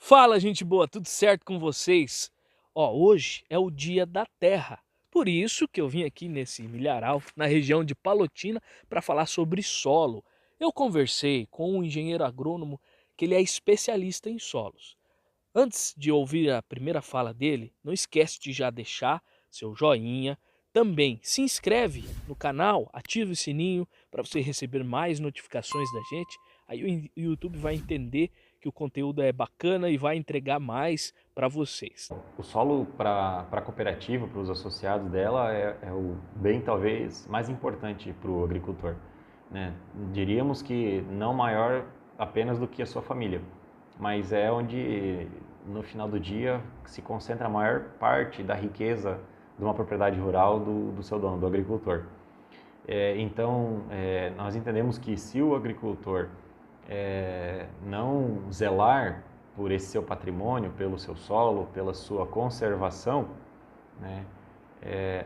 Fala, gente boa, tudo certo com vocês? Ó, hoje é o Dia da Terra. Por isso que eu vim aqui nesse milharal, na região de Palotina, para falar sobre solo. Eu conversei com um engenheiro agrônomo que ele é especialista em solos. Antes de ouvir a primeira fala dele, não esquece de já deixar seu joinha. Também se inscreve no canal, ativa o sininho para você receber mais notificações da gente. Aí o YouTube vai entender que o conteúdo é bacana e vai entregar mais para vocês. O solo para a cooperativa, para os associados dela, é o bem talvez mais importante para o agricultor, né? Diríamos que não maior apenas do que a sua família, mas é onde no final do dia se concentra a maior parte da riqueza de uma propriedade rural do seu dono, do agricultor. Então, nós entendemos que se o agricultor não zelar por esse seu patrimônio, pelo seu solo, pela sua conservação, né,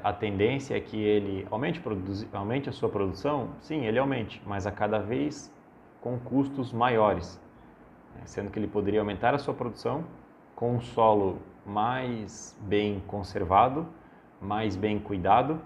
a tendência é que ele aumente a sua produção, sim, ele aumente, mas a cada vez com custos maiores, né, sendo que ele poderia aumentar a sua produção com um solo mais bem conservado, mais bem cuidado,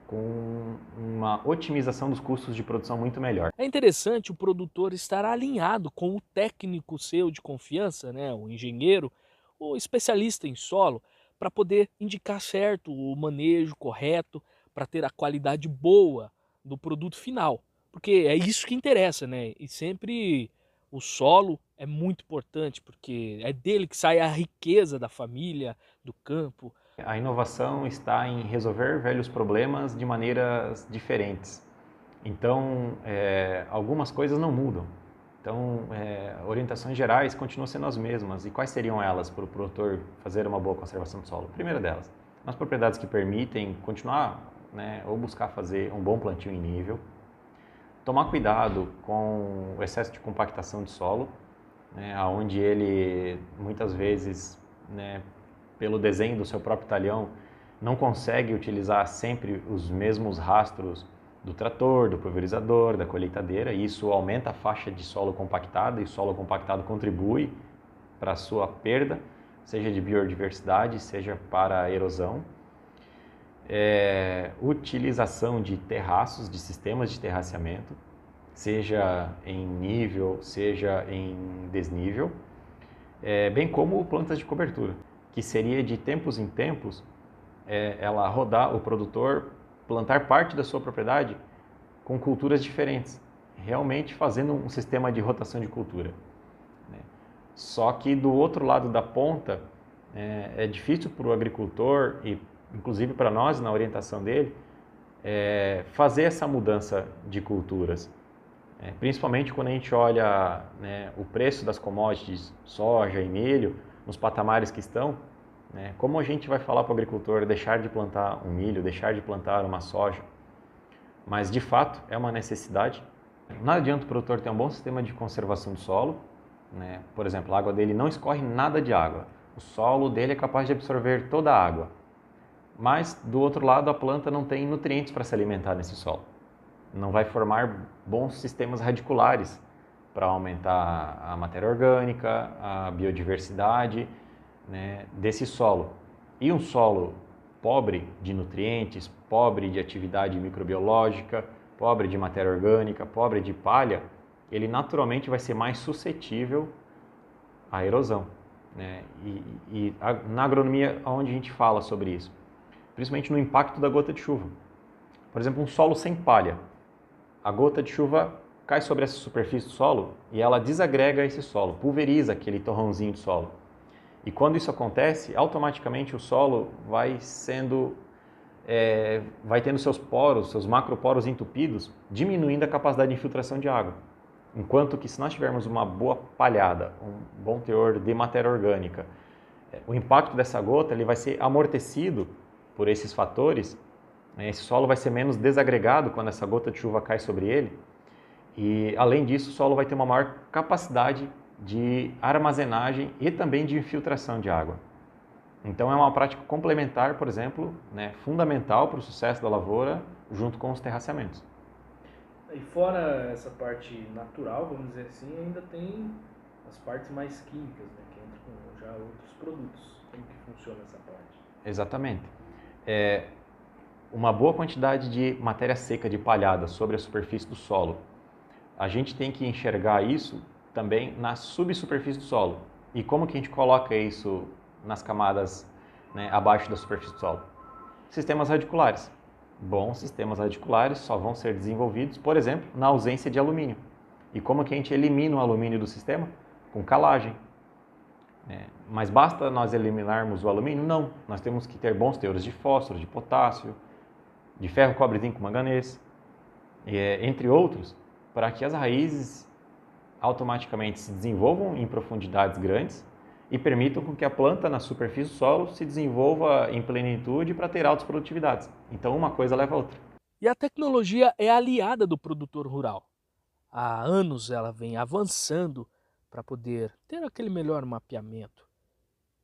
com uma otimização dos custos de produção muito melhor. É interessante o produtor estar alinhado com o técnico seu de confiança, né, o engenheiro, o especialista em solo, para poder indicar certo o manejo correto, para ter a qualidade boa do produto final. Porque é isso que interessa, né? E sempre o solo é muito importante, porque é dele que sai a riqueza da família, do campo. A inovação está em resolver velhos problemas de maneiras diferentes. Então, algumas coisas não mudam. Então, orientações gerais continuam sendo as mesmas. E quais seriam elas para o produtor fazer uma boa conservação do solo? Primeira delas, nas propriedades que permitem continuar, né, ou buscar fazer um bom plantio em nível, tomar cuidado com o excesso de compactação de solo, né, onde ele muitas vezes, né, pelo desenho do seu próprio talhão, não consegue utilizar sempre os mesmos rastros do trator, do pulverizador, da colheitadeira, e isso aumenta a faixa de solo compactada, e o solo compactado contribui para a sua perda, seja de biodiversidade, seja para a erosão. Utilização de terraços, de sistemas de terraceamento, seja em nível, seja em desnível, bem como plantas de cobertura, que seria de tempos em tempos ela rodar, o produtor plantar parte da sua propriedade com culturas diferentes, realmente fazendo um sistema de rotação de cultura, né? Só que do outro lado da ponta é difícil para o agricultor e inclusive para nós na orientação dele fazer essa mudança de culturas. Principalmente quando a gente olha, né, o preço das commodities, soja e milho, nos patamares que estão, né, como a gente vai falar para o agricultor deixar de plantar um milho, deixar de plantar uma soja? Mas, de fato, é uma necessidade. Não adianta o produtor ter um bom sistema de conservação do solo, né? Por exemplo, a água dele não escorre nada de água. O solo dele é capaz de absorver toda a água. Mas, do outro lado, a planta não tem nutrientes para se alimentar nesse solo. Não vai formar bons sistemas radiculares para aumentar a matéria orgânica, a biodiversidade, né, desse solo. E um solo pobre de nutrientes, pobre de atividade microbiológica, pobre de matéria orgânica, pobre de palha, ele naturalmente vai ser mais suscetível à erosão, né? Na agronomia, onde a gente fala sobre isso? Principalmente no impacto da gota de chuva. Por exemplo, um solo sem palha. A gota de chuva cai sobre essa superfície do solo e ela desagrega esse solo, pulveriza aquele torrãozinho de solo. E quando isso acontece, automaticamente o solo vai tendo seus poros, seus macroporos entupidos, diminuindo a capacidade de infiltração de água. Enquanto que se nós tivermos uma boa palhada, um bom teor de matéria orgânica, o impacto dessa gota ele vai ser amortecido por esses fatores, né? Esse solo vai ser menos desagregado quando essa gota de chuva cai sobre ele. E, além disso, o solo vai ter uma maior capacidade de armazenagem e também de infiltração de água. Então, é uma prática complementar, por exemplo, né, fundamental para o sucesso da lavoura, junto com os terraceamentos. E fora essa parte natural, vamos dizer assim, ainda tem as partes mais químicas, né, que entram com já outros produtos. Como que funciona essa parte? Exatamente. Uma boa quantidade de matéria seca de palhada sobre a superfície do solo. A gente tem que enxergar isso também na subsuperfície do solo. E como que a gente coloca isso nas camadas, né, abaixo da superfície do solo? Sistemas radiculares. Bons sistemas radiculares só vão ser desenvolvidos, por exemplo, na ausência de alumínio. E como que a gente elimina o alumínio do sistema? Com calagem. Mas basta nós eliminarmos o alumínio? Não. Nós temos que ter bons teores de fósforo, de potássio, de ferro, cobre, zinco, manganês, entre outros, para que as raízes automaticamente se desenvolvam em profundidades grandes e permitam com que a planta na superfície do solo se desenvolva em plenitude para ter altas produtividades. Então uma coisa leva a outra. E a tecnologia é aliada do produtor rural. Há anos ela vem avançando para poder ter aquele melhor mapeamento.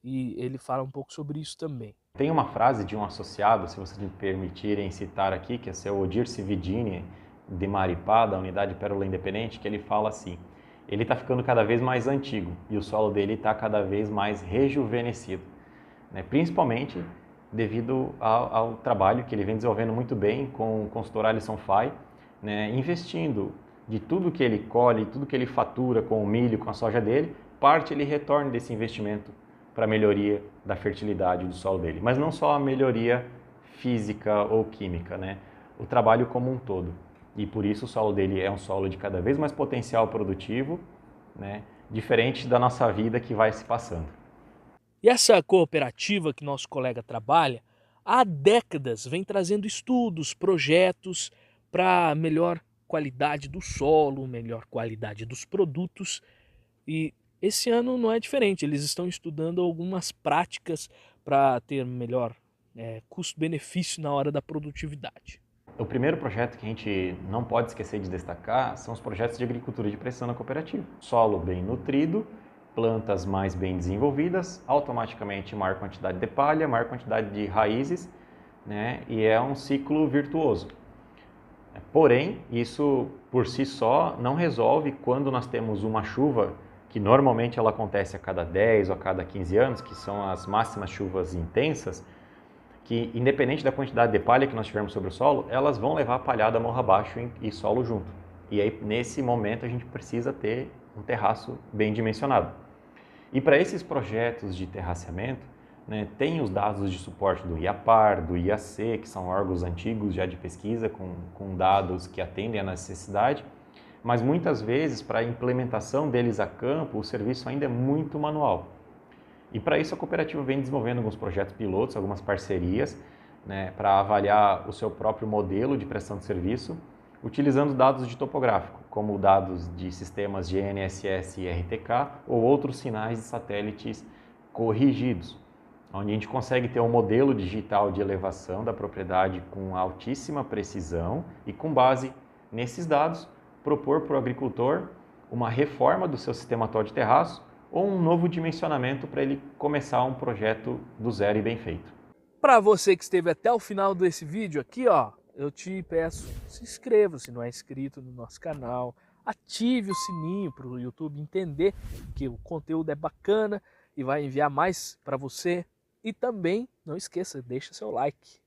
E ele fala um pouco sobre isso também. Tem uma frase de um associado, se vocês me permitirem citar aqui, que é o seu Odir Cividini, de Maripá, da Unidade Pérola Independente, que ele fala assim: ele está ficando cada vez mais antigo e o solo dele está cada vez mais rejuvenescido, né? Principalmente devido ao trabalho que ele vem desenvolvendo muito bem com o consultor Alisson Fay, né? Investindo de tudo que ele colhe, tudo que ele fatura com o milho, com a soja dele, parte ele retorna desse investimento para a melhoria da fertilidade do solo dele. Mas não só a melhoria física ou química, né? O trabalho como um todo. E por isso o solo dele é um solo de cada vez mais potencial produtivo, né? Diferente da nossa vida que vai se passando. E essa cooperativa que nosso colega trabalha, há décadas vem trazendo estudos, projetos para melhor qualidade do solo, melhor qualidade dos produtos. E esse ano não é diferente, eles estão estudando algumas práticas para ter melhor custo-benefício na hora da produtividade. O primeiro projeto que a gente não pode esquecer de destacar são os projetos de agricultura de precisão na cooperativa. Solo bem nutrido, plantas mais bem desenvolvidas, automaticamente maior quantidade de palha, maior quantidade de raízes, né? E é um ciclo virtuoso. Porém, isso por si só não resolve quando nós temos uma chuva que normalmente ela acontece a cada 10 ou a cada 15 anos, que são as máximas chuvas intensas, que independente da quantidade de palha que nós tivermos sobre o solo, elas vão levar a palhada morro abaixo e solo junto. E aí, nesse momento, a gente precisa ter um terraço bem dimensionado. E para esses projetos de terraceamento, né, tem os dados de suporte do IAPAR, do IAC, que são órgãos antigos já de pesquisa com dados que atendem à necessidade, mas muitas vezes, para a implementação deles a campo, o serviço ainda é muito manual. E para isso a cooperativa vem desenvolvendo alguns projetos pilotos, algumas parcerias, né, para avaliar o seu próprio modelo de prestação de serviço, utilizando dados de topográfico, como dados de sistemas GNSS e RTK ou outros sinais de satélites corrigidos, onde a gente consegue ter um modelo digital de elevação da propriedade com altíssima precisão e, com base nesses dados, propor para o agricultor uma reforma do seu sistema atual de terraço ou um novo dimensionamento para ele começar um projeto do zero e bem feito. Para você que esteve até o final desse vídeo aqui, ó, eu te peço, se inscreva se não é inscrito no nosso canal, ative o sininho para o YouTube entender que o conteúdo é bacana e vai enviar mais para você. E também não esqueça, deixa seu like.